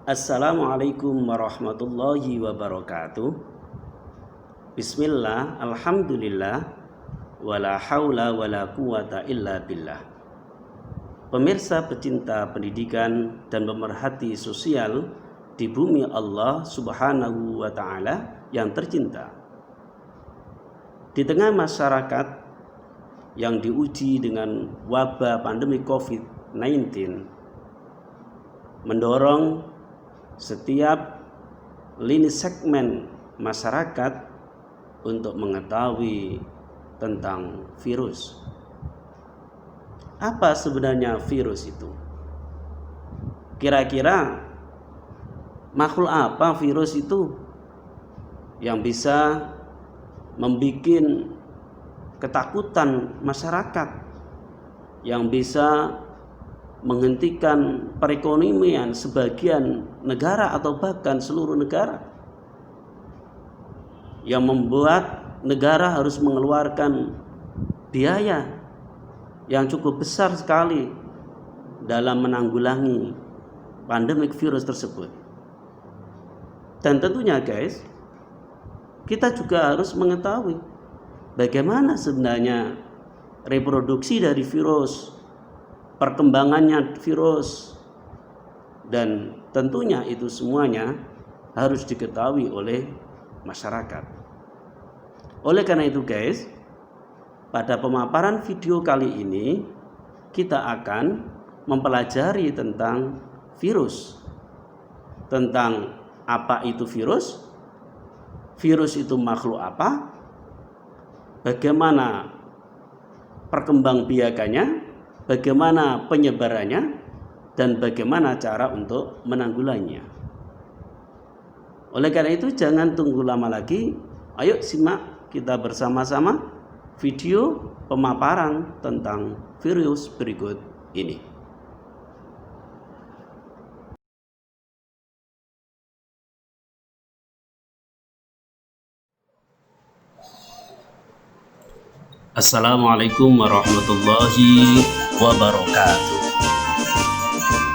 Assalamualaikum warahmatullahi wabarakatuh. Bismillah, alhamdulillah, wala haula wala quwata illa billah. Pemirsa pecinta pendidikan dan pemerhati sosial di bumi Allah Subhanahu wa Ta'ala yang tercinta. Di tengah masyarakat yang diuji dengan wabah pandemi COVID-19, mendorong setiap lini segmen masyarakat untuk mengetahui tentang virus. Apa sebenarnya virus itu? Kira-kira makhluk apa virus itu yang bisa membuat ketakutan masyarakat, yang bisa menghentikan perekonomian sebagian negara atau bahkan seluruh negara, yang membuat negara harus mengeluarkan biaya yang cukup besar sekali dalam menanggulangi pandemik virus tersebut. Dan tentunya guys, kita juga harus mengetahui bagaimana sebenarnya reproduksi dari virus, perkembangannya virus, dan tentunya itu semuanya harus diketahui oleh masyarakat. Oleh karena itu guys, pada pemaparan video kali ini kita akan mempelajari tentang virus, tentang apa itu virus, virus itu makhluk apa, bagaimana perkembangbiakannya, bagaimana penyebarannya, dan bagaimana cara untuk menanggulanginya. Oleh karena itu jangan tunggu lama lagi, ayo simak kita bersama-sama video pemaparan tentang virus berikut ini. Assalamualaikum warahmatullahi wabarakatuh.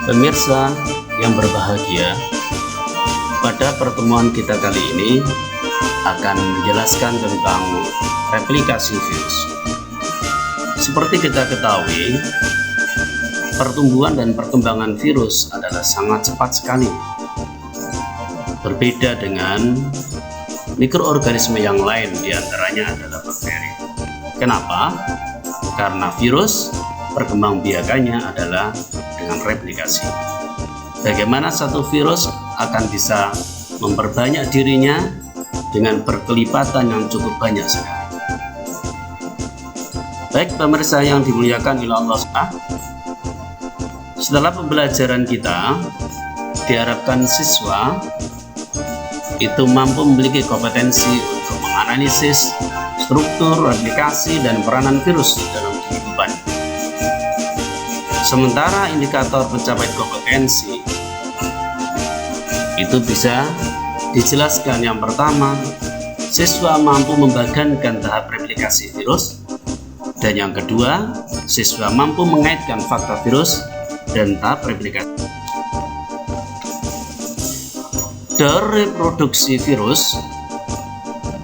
Pemirsa yang berbahagia, pada pertemuan kita kali ini akan menjelaskan tentang replikasi virus. Seperti kita ketahui, pertumbuhan dan perkembangan virus adalah sangat cepat sekali. Berbeda dengan mikroorganisme yang lain, diantaranya adalah bakteri. Kenapa? Karena virus perkembangbiakannya adalah dengan replikasi. Bagaimana satu virus akan bisa memperbanyak dirinya dengan berkelipatan yang cukup banyak sekali. Baik pemirsa yang dimuliakan oleh Allah SWT, setelah pembelajaran kita diharapkan siswa itu mampu memiliki kompetensi untuk menganalisis struktur, replikasi, dan peranan virus dalam kehidupan. Sementara indikator pencapaian kompetensi itu bisa dijelaskan. Yang pertama, siswa mampu membadankan tahap replikasi virus, dan yang kedua, siswa mampu mengaitkan fakta virus dan tahap replikasi. Daur reproduksi virus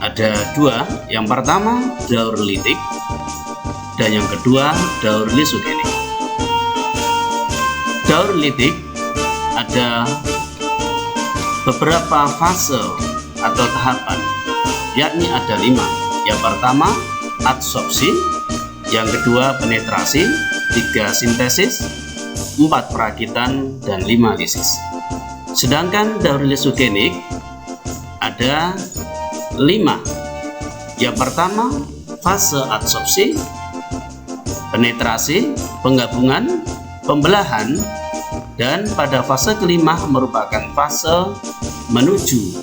ada dua. Yang pertama daur litik, dan yang kedua daur lysogenik. Daur litik ada beberapa fase atau tahapan, yakni ada 5. Yang pertama adsorpsi, yang kedua penetrasi, 3 sintesis, 4 perakitan, dan 5 lisis. Sedangkan daur lysogenik ada 5. Yang pertama fase adsorpsi, penetrasi, penggabungan, pembelahan, dan pada fase kelima merupakan fase menuju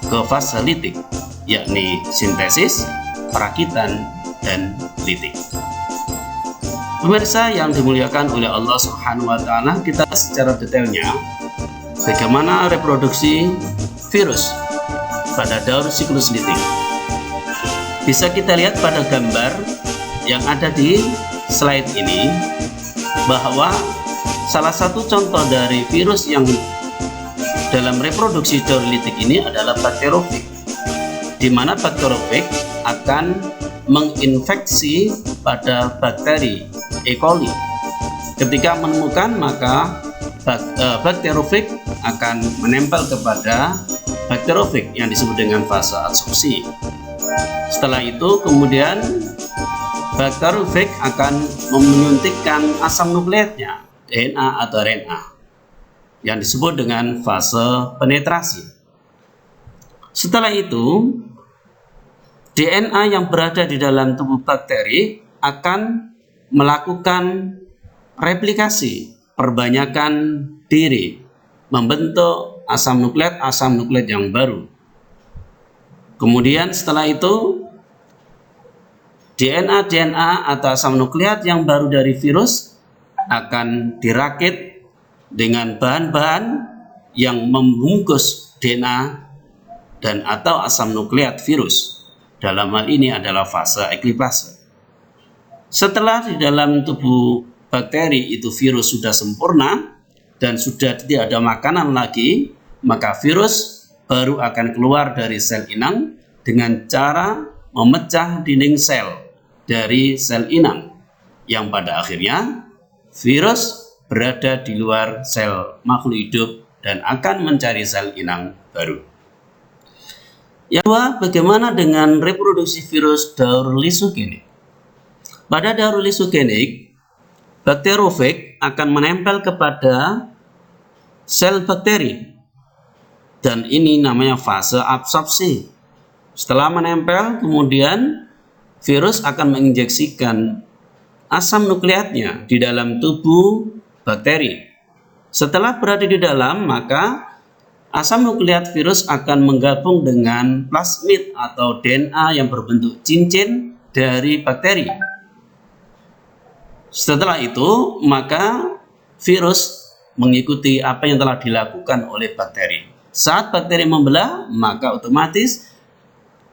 ke fase litik, yakni sintesis, perakitan, dan litik. Pemirsa yang dimuliakan oleh Allah Subhanahu wa Ta'ala, kita secara detailnya bagaimana reproduksi virus pada daur siklus litik. Bisa kita lihat pada gambar yang ada di slide ini bahwa salah satu contoh dari virus yang dalam reproduksi daurolitik ini adalah bakterofag, di mana bakterofag akan menginfeksi pada bakteri E. coli. Ketika menemukan, maka bakterofag akan menempel kepada bakterofag yang disebut dengan fase adsorpsi. Setelah itu kemudian bakterofag akan menyuntikkan asam nukleatnya, DNA atau RNA, yang disebut dengan fase penetrasi. Setelah itu, DNA yang berada di dalam tubuh bakteri akan melakukan replikasi, perbanyakan diri, membentuk asam nukleat yang baru. Kemudian setelah itu, DNA atau asam nukleat yang baru dari virus akan dirakit dengan bahan-bahan yang membungkus DNA dan atau asam nukleat virus. Dalam hal ini adalah fase eklipase. Setelah di dalam tubuh bakteri itu virus sudah sempurna dan sudah tidak ada makanan lagi, maka virus baru akan keluar dari sel inang dengan cara memecah dinding sel dari sel inang, yang pada akhirnya virus berada di luar sel makhluk hidup dan akan mencari sel inang baru. Yang kedua, bagaimana dengan reproduksi virus daur lysogenik? Pada daur lysogenik, bakterofag akan menempel kepada sel bakteri, dan ini namanya fase absorpsi. Setelah menempel, kemudian virus akan menginjeksikan asam nukleatnya di dalam tubuh bakteri. Setelah berada di dalam, maka asam nukleat virus akan menggabung dengan plasmid atau DNA yang berbentuk cincin dari bakteri. Setelah itu, maka virus mengikuti apa yang telah dilakukan oleh bakteri. Saat bakteri membelah, maka otomatis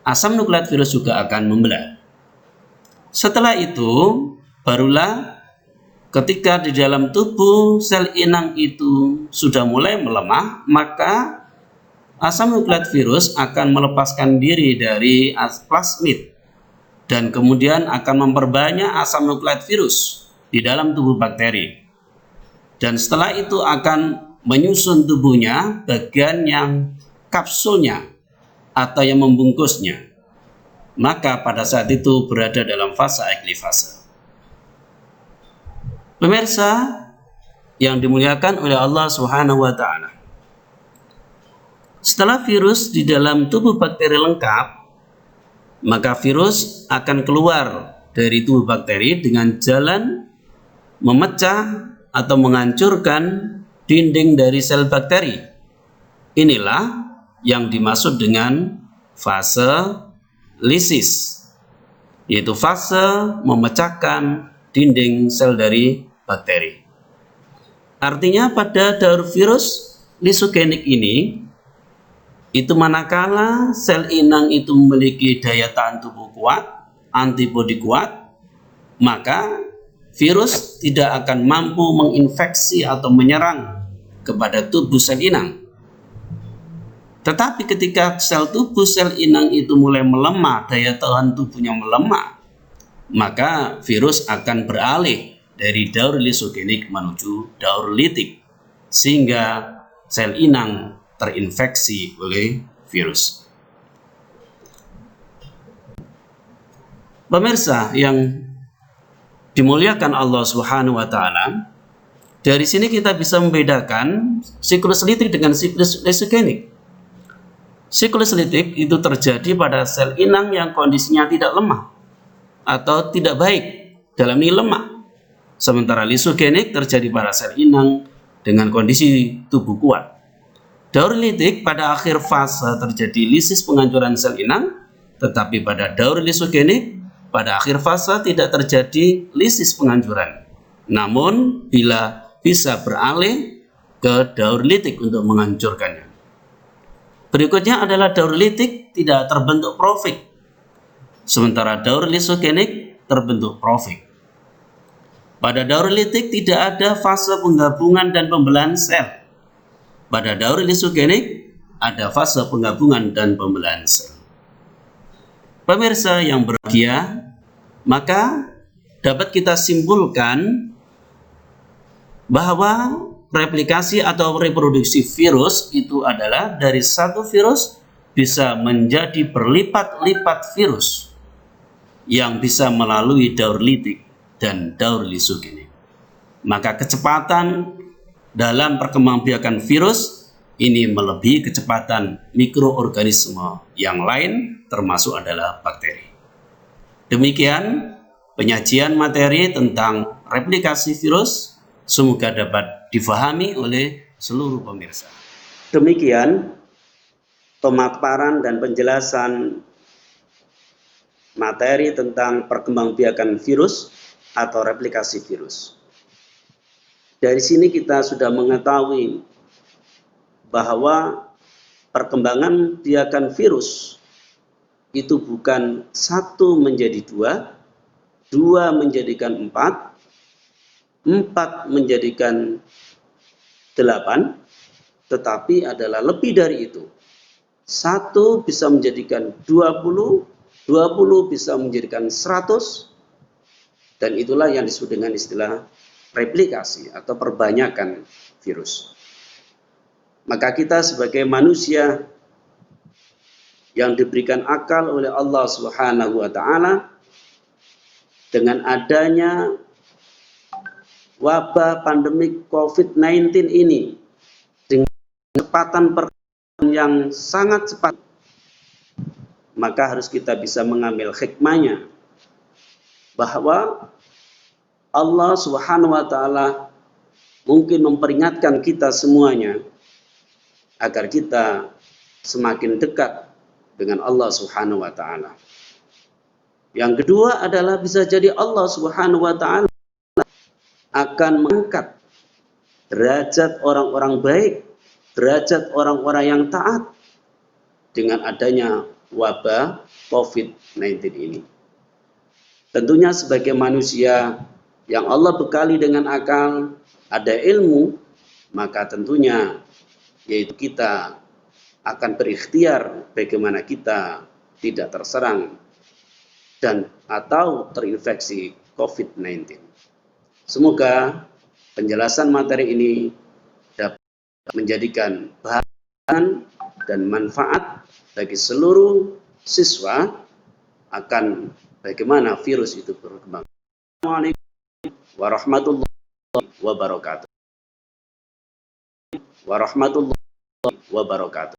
asam nukleat virus juga akan membelah. Setelah itu, barulah ketika di dalam tubuh sel inang itu sudah mulai melemah, maka asam nukleat virus akan melepaskan diri dari plasmid dan kemudian akan memperbanyak asam nukleat virus di dalam tubuh bakteri. Dan setelah itu akan menyusun tubuhnya bagian yang kapsulnya atau yang membungkusnya. Maka pada saat itu berada dalam fase eklifase. Pemirsa yang dimuliakan oleh Allah Subhanahu wa taala. Setelah virus di dalam tubuh bakteri lengkap, maka virus akan keluar dari tubuh bakteri dengan jalan memecah atau menghancurkan dinding dari sel bakteri. Inilah yang dimaksud dengan fase lisis, yaitu fase memecahkan dinding sel dari bakteri. Artinya pada daur virus lysogenik ini, itu manakala sel inang itu memiliki daya tahan tubuh kuat, antibodi kuat, maka virus tidak akan mampu menginfeksi atau menyerang kepada tubuh sel inang. Tetapi ketika tubuh sel inang itu mulai melemah, daya tahan tubuhnya melemah, maka virus akan beralih dari daur lysogenik menuju daur litik, sehingga sel inang terinfeksi oleh virus. Pemirsa yang dimuliakan Allah Subhanahu wa taala, dari sini kita bisa membedakan siklus litik dengan siklus lysogenik. Siklus litik itu terjadi pada sel inang yang kondisinya tidak lemah atau tidak baik, dalam ini lemah. Sementara lysogenik terjadi pada sel inang dengan kondisi tubuh kuat. Daur litik pada akhir fase terjadi lisis penghancuran sel inang, tetapi pada daur lysogenik pada akhir fase tidak terjadi lisis penghancuran. Namun bila bisa beralih ke daur litik untuk menghancurkannya. Berikutnya adalah daur litik tidak terbentuk profik, sementara daur lysogenik terbentuk profik. Pada daur litik tidak ada fase penggabungan dan pembelahan sel. Pada daur lisogenik ada fase penggabungan dan pembelahan sel. Pemirsa yang berbahagia, maka dapat kita simpulkan bahwa replikasi atau reproduksi virus itu adalah dari satu virus bisa menjadi berlipat-lipat virus yang bisa melalui daur litik dan daur lisogenik. Maka kecepatan dalam perkembangbiakan virus ini melebihi kecepatan mikroorganisme yang lain, termasuk adalah bakteri. Demikian penyajian materi tentang replikasi virus, semoga dapat difahami oleh seluruh pemirsa. Demikian pemaparan dan penjelasan materi tentang perkembangbiakan virus atau replikasi virus. Dari sini kita sudah mengetahui bahwa perkembangan biakan virus itu bukan satu menjadi dua, dua menjadikan empat, empat menjadikan delapan, tetapi adalah lebih dari itu. Satu bisa menjadikan 20, 20 bisa menjadikan 100, dan itulah yang disebut dengan istilah replikasi atau perbanyakan virus. Maka kita sebagai manusia yang diberikan akal oleh Allah Subhanahu wa taala, dengan adanya wabah pandemik COVID-19 ini, dengan kecepatan perkembangan yang sangat cepat, maka harus kita bisa mengambil hikmahnya bahwa Allah Subhanahu wa taala mungkin memperingatkan kita semuanya agar kita semakin dekat dengan Allah Subhanahu wa taala. Yang kedua adalah bisa jadi Allah Subhanahu wa taala akan mengangkat derajat orang-orang baik, derajat orang-orang yang taat dengan adanya wabah COVID-19 ini. Tentunya sebagai manusia yang Allah bekali dengan akal, ada ilmu, maka tentunya yaitu kita akan berikhtiar bagaimana kita tidak terserang dan atau terinfeksi COVID-19. Semoga penjelasan materi ini dapat menjadikan bahan dan manfaat bagi seluruh siswa akan bagaimana virus itu berkembang. Assalamualaikum warahmatullahi wabarakatuh. Warahmatullahi wabarakatuh.